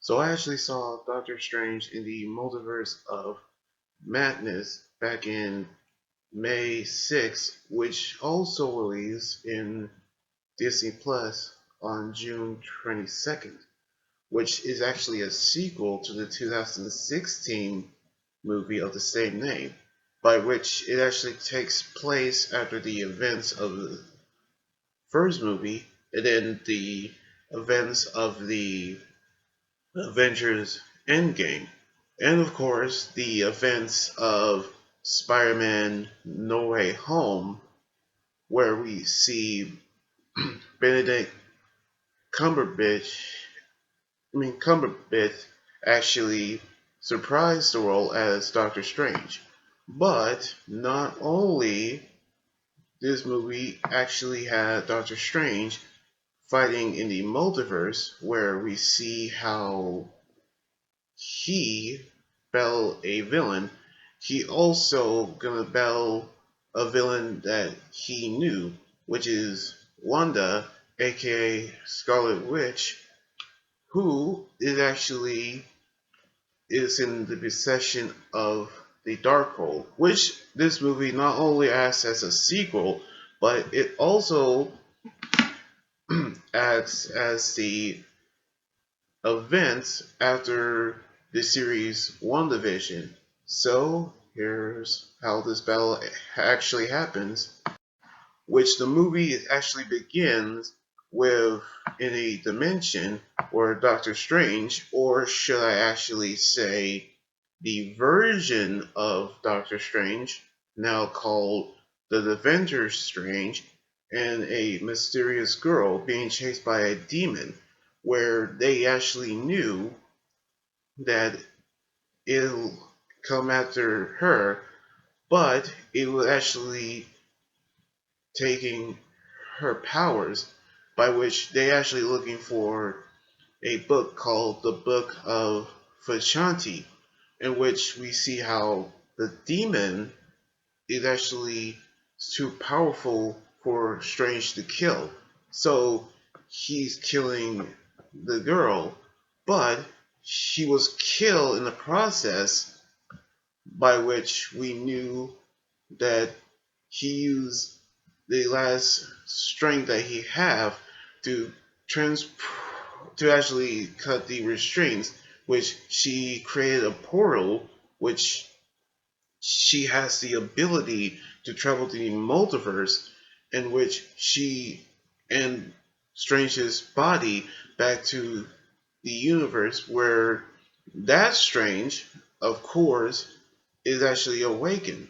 So I actually saw Doctor Strange in the Multiverse of Madness back in May 6th, which also released in Disney Plus on June 22nd, which is actually a sequel to the 2016 movie of the same name, by which it actually takes place after the events of the first movie and then the events of the Avengers Endgame. And of course, the events of Spider-Man No Way Home, where we see Benedict Cumberbatch, Cumberbatch actually surprised the world as Doctor Strange. But not only this movie actually had Doctor Strange fighting in the multiverse, where we see how he battled a villain, he also gonna battle a villain that he knew, which is Wanda, aka Scarlet Witch, who is in the possession of the Darkhold, which this movie not only acts as a sequel, but it also acts as the events after the series WandaVision. So here's how this battle actually happens, which the movie actually begins with in a dimension where Doctor Strange, or should I actually say the version of Doctor Strange, now called the Defender Strange, and a mysterious girl being chased by a demon, where they actually knew that it'll come after her, but it was actually taking her powers, by which they actually looking for a book called the Book of Fachanti, in which we see how the demon is actually too powerful for Strange to kill. So he's killing the girl, but she was killed in the process, by which we knew that he used the last strength that he have to trans to actually cut the restraints, which she created a portal, which she has the ability to travel to the multiverse, in which she and Strange's body back to the universe where that Strange, of course, is actually awakened,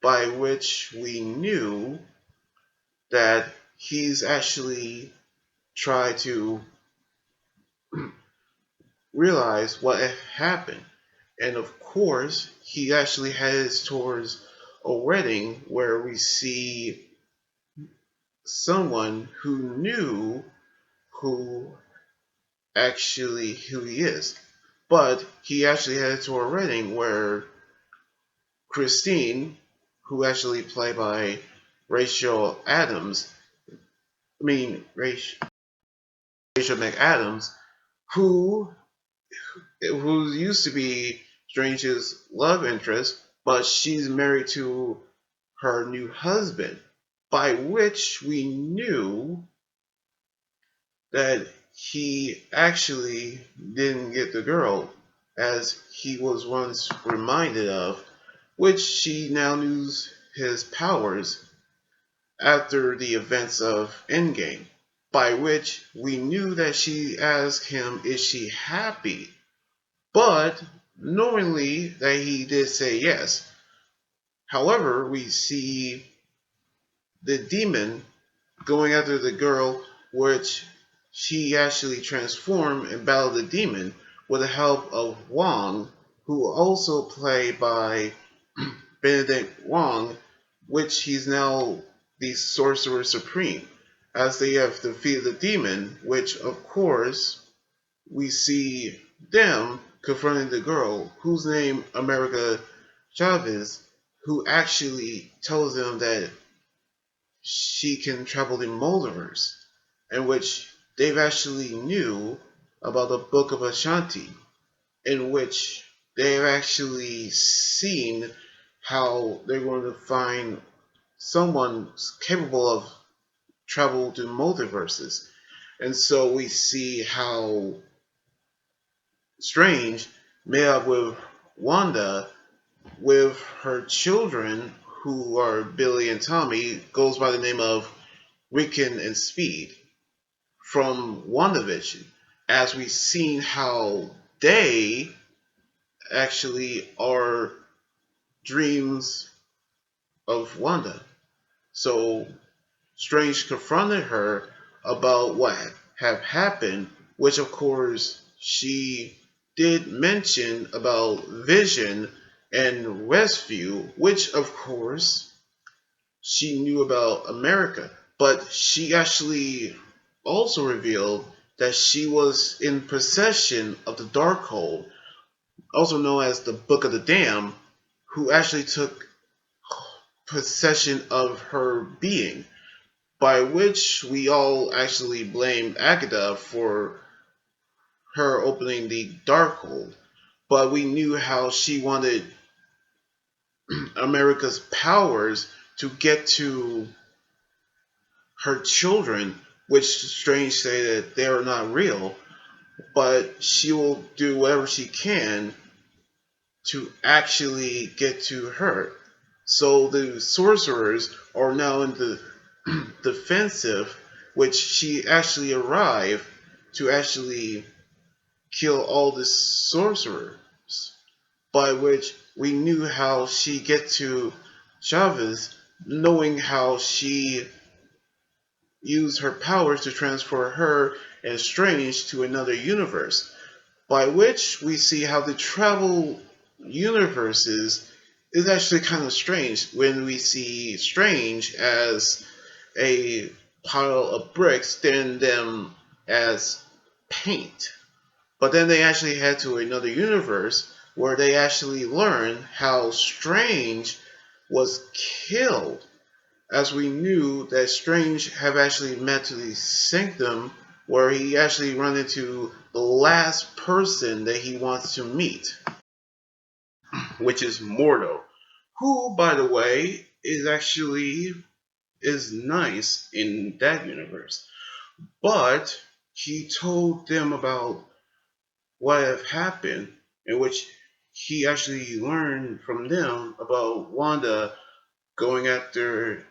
by which we knew that he's actually tried to realize what had happened. And of course, he actually heads towards a wedding where we see someone who knew who who he is. But he actually headed to a wedding where Christine, who actually played by Rachel Adams, I mean Rachel McAdams, who who used to be Strange's love interest, but she's married to her new husband, by which we knew that he actually didn't get the girl, as he was once reminded of, which she now knew his powers after the events of Endgame, by which we knew that she asked him, is she happy? But knowingly that he did say yes. However, we see the demon going after the girl, which she actually transformed and battled the demon with the help of Wong, who also played by Benedict Wong, which he's now the Sorcerer Supreme, as they have defeated the demon, which of course we see them confronting the girl, whose name America Chavez, who actually tells them that she can travel the multiverse, in which they've actually knew about the Book of Ashanti, in which they've actually seen how they're going to find someone capable of travel to multiverses. And so we see how Strange met up with Wanda with her children, who are Billy and Tommy, goes by the name of Rickon and Speed from WandaVision, as we've seen how they actually are dreams of Wanda. So Strange confronted her about what had happened, which of course she did mention about Vision and Westview, which of course she knew about America, but she actually also revealed that she was in possession of the Darkhold, also known as the Book of the Damned, who actually took possession of her being, by which we all actually blamed Agatha for her opening the Darkhold. But we knew how she wanted America's powers to get to her children, which Strange say that they are not real, but she will do whatever she can to actually get to her. So the sorcerers are now in the defensive, which she actually arrived to actually kill all the sorcerers, by which we knew how she get to Chavez, knowing how she used her powers to transfer her and Strange to another universe, by which we see how the travel universes is actually kind of strange when we see Strange as a pile of bricks, then them as paint. But then they actually head to another universe where they actually learn how Strange was killed, as we knew that Strange have actually met to the Sanctum, where he actually run into the last person that he wants to meet, which is Mordo, who, by the way, is nice in that universe. But he told them about what had happened, in which he actually learned from them about Wanda going after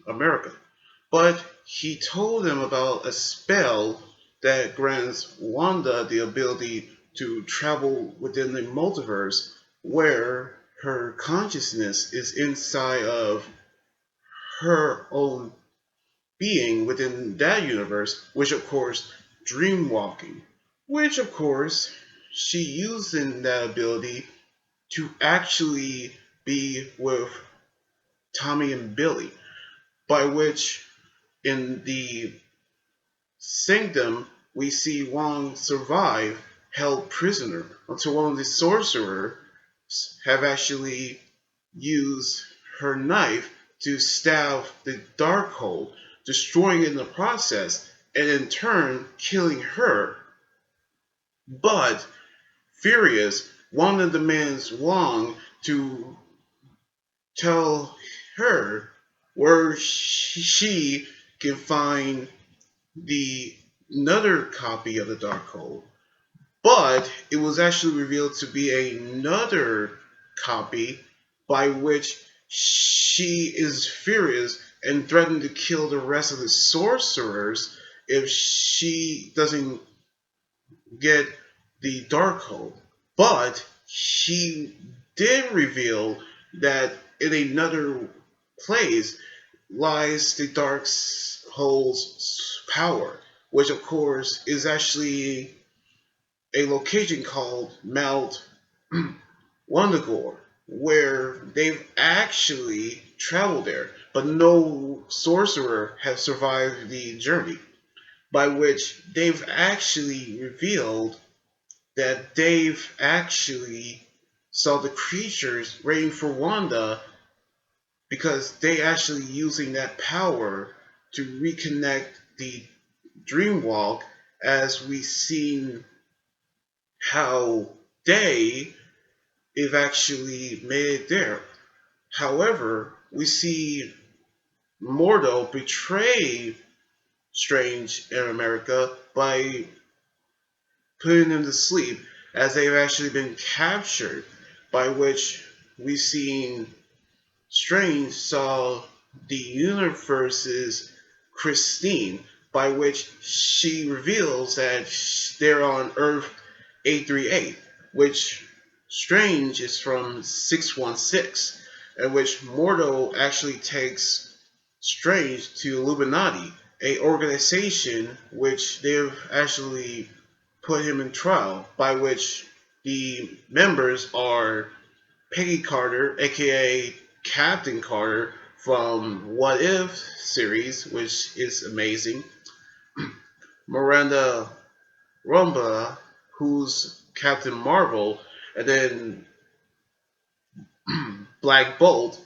America. But he told them about a spell that grants Wanda the ability to travel within the multiverse, where her consciousness is inside of her own being within that universe, which of course, dream walking, which of course, she using that ability to actually be with Tommy and Billy, by which in the Sanctum we see Wong survive, held prisoner, until one of the sorcerers have actually used her knife to stab the Darkhold, destroying it in the process, and in turn killing her. But furious, Wanda demands Wong to tell her where she can find the another copy of the Darkhold. But it was actually revealed to be another copy, by which she is furious and threatened to kill the rest of the sorcerers if she doesn't get the Darkhold. But she did reveal that in another place lies the Darkhold's power, which of course is actually a location called Mount Wundagore, where they've actually traveled there, but no sorcerer has survived the journey, by which they've actually revealed that they've actually saw the creatures waiting for Wanda because they actually using that power to reconnect the Dreamwalk, as we seen how they have actually made it there. However, we see Mordo betray Strange in America by putting them to sleep as they've actually been captured, by which we've seen Strange saw the universe's Christine, by which she reveals that they're on Earth 838, which Strange is from 616, and which Mordo actually takes Strange to Illuminati, a organization which they've actually put him in trial, by which the members are Peggy Carter, aka Captain Carter from What If series, which is amazing. Miranda Rumba, who's Captain Marvel, and then Black Bolt,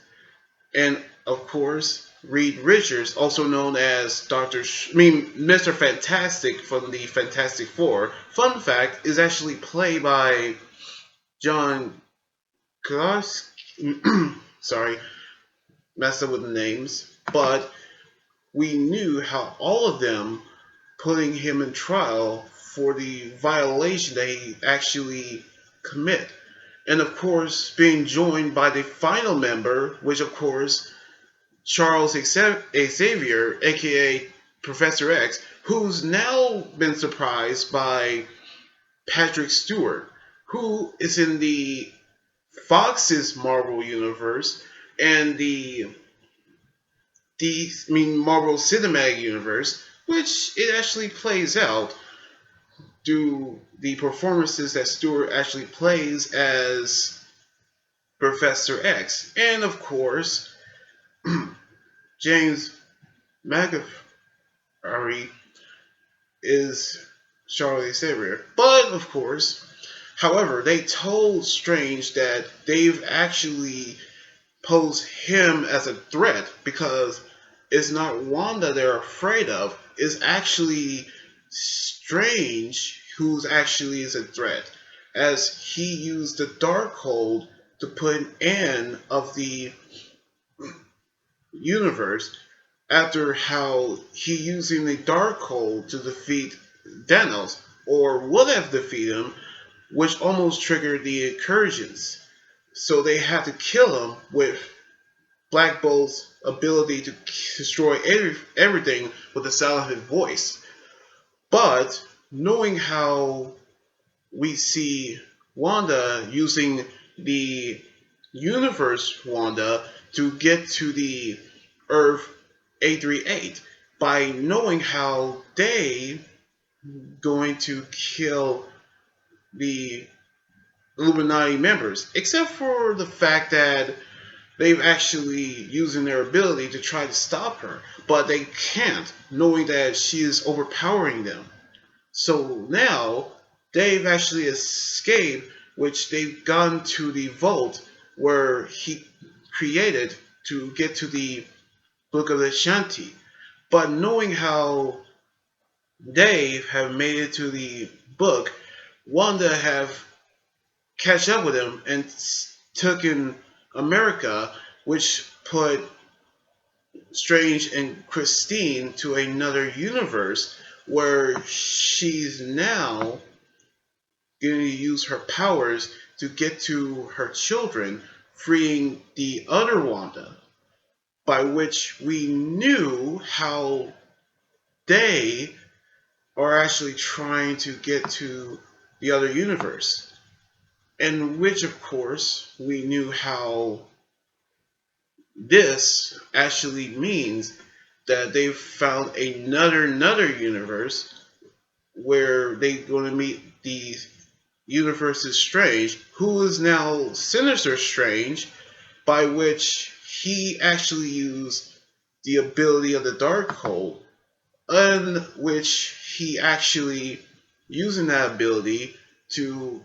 and of course Reed Richards, also known as Mr. Fantastic from the Fantastic Four. Fun fact is actually played by John Krasinski. Sorry, messed up with the names, but we knew how all of them putting him in trial for the violation that he actually commit. And of course, being joined by the final member, which of course, Charles Xavier, aka Professor X, who's now been surprised by Patrick Stewart, who is in the Fox's Marvel Universe and Marvel Cinematic Universe, which it actually plays out through the performances that Stewart actually plays as Professor X. And of course, James McAvoy is Charlie Xavier. But of course, however, they told Strange that they've actually posed him as a threat because it's not Wanda they're afraid of, it's actually Strange who's actually is a threat, as he used the Darkhold to put an end of the universe after how he using the Darkhold to defeat Thanos, or would have defeated him, which almost triggered the incursions. So they had to kill him with Black Bolt's ability to destroy everything with the sound of his voice. But knowing how we see Wanda using the universe Wanda to get to the Earth 838, by knowing how they going to kill the Illuminati members, except for the fact that they've actually using their ability to try to stop her, but they can't, knowing that she is overpowering them. So now they've actually escaped, which they've gone to the vault where he created to get to the Book of the Shanti. But knowing how they have made it to the book, Wanda have catch up with him and took in America, which put Strange and Christine to another universe where she's now going to use her powers to get to her children, freeing the other Wanda, by which we knew how they are actually trying to get to the other universe. And which, of course, we knew how this actually means that they've found another universe where they're going to meet the universe's Strange, who is now Sinister Strange, by which he actually used the ability of the Darkhold, in which he actually using that ability to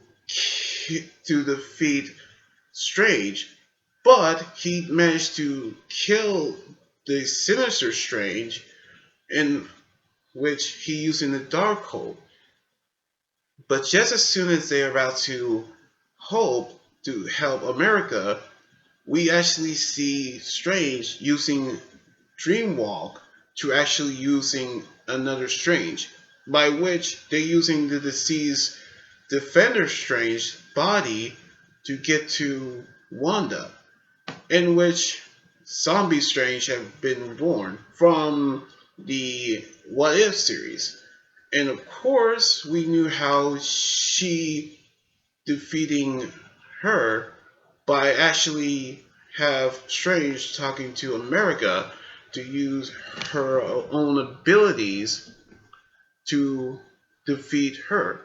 defeat Strange, but he managed to kill the Sinister Strange, in which he using the Darkhold. But just as soon as they're about to hope to help America, we actually see Strange using Dreamwalk to actually using another Strange, by which they're using the deceased Defender Strange body to get to Wanda, in which Zombie Strange have been reborn from the What If series. And of course, we knew how she defeating her by actually have Strange talking to America to use her own abilities to defeat her,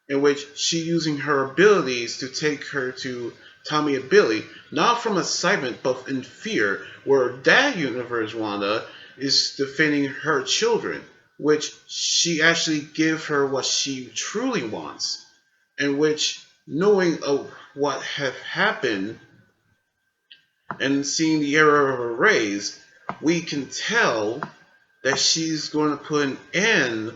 in which she using her abilities to take her to Tommy and Billy, not from excitement but in fear, where that universe Wanda is defending her children, which she actually give her what she truly wants, in which knowing of what have happened and seeing the error of her rays, we can tell that she's going to put an end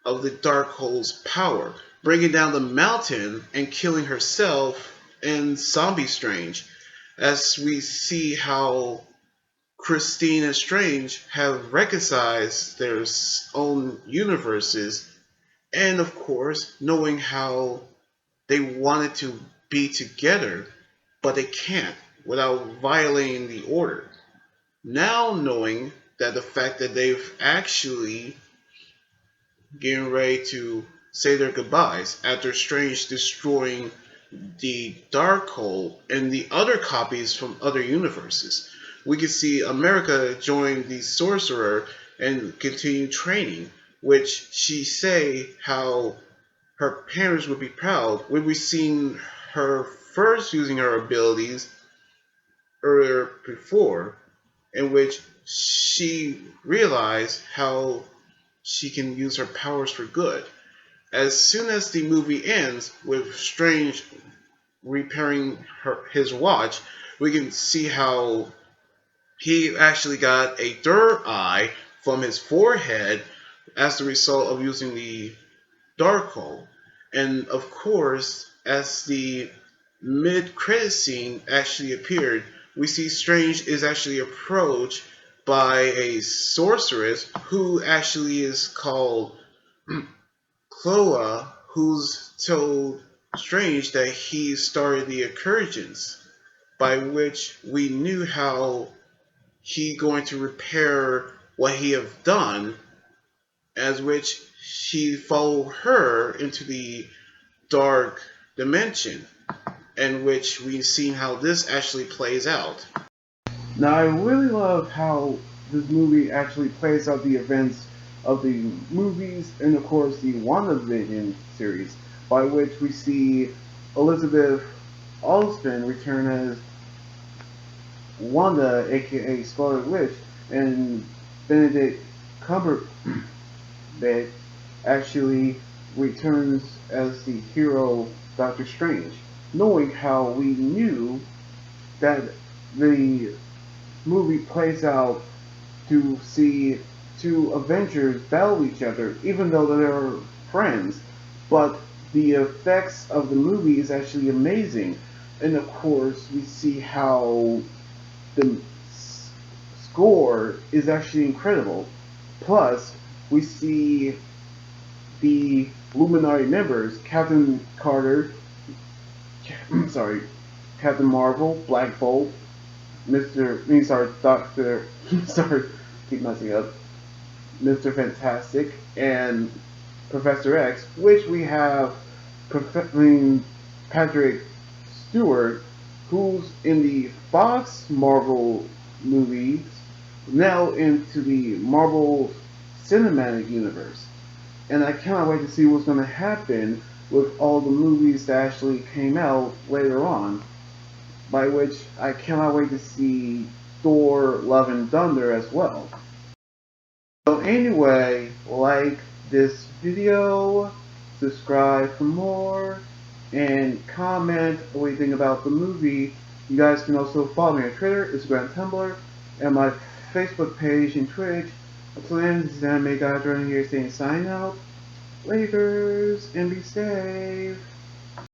of the Darkhold's power, bringing down the mountain and killing herself and Zombie Strange, as we see how Christine and Strange have reconciled their own universes, and of course, knowing how they wanted to be together, but they can't without violating the order. Now knowing that the fact that they've actually getting ready to say their goodbyes after Strange destroying the Darkhold and the other copies from other universes. We can see America join the Sorcerer and continue training, which she say how her parents would be proud when we seen her first using her abilities earlier before, in which she realized how she can use her powers for good. As soon as the movie ends with Strange repairing his watch, we can see how he actually got a third eye from his forehead as the result of using the Darkhold. And of course, as the mid-credit scene actually appeared, we see Strange is actually approached by a sorceress who actually is called Chloa, who's told Strange that he started the incursions, by which we knew how he going to repair what he have done, as which he followed her into the dark dimension, in which we've seen how this actually plays out. Now, I really love how this movie actually plays out the events of the movies and, of course, the WandaVision series, by which we see Elizabeth Olsen return as Wanda, aka Scarlet Witch, and Benedict Cumberbatch actually returns as the hero Doctor Strange, knowing how we knew that the movie plays out to see two Avengers battle each other, even though they're friends. But the effects of the movie is actually amazing. And of course, we see how the score is actually incredible. Plus, we see the Luminary members, Captain Carter, Captain Marvel, Black Bolt, Doctor, sorry, keep messing up, Mr. Fantastic, and Professor X, which we have Patrick Stewart, who's in the Fox Marvel movies, now into the Marvel Cinematic Universe. And I cannot wait to see what's going to happen with all the movies that actually came out later on, by which I cannot wait to see Thor Love and Thunder as well. So anyway, like this video, subscribe for more, and comment what you think about the movie. You guys can also follow me on Twitter, Instagram, Tumblr, and my Facebook page and Twitch. Until then, this is Anime Guy Jordan here saying sign out. Lakers, and be safe.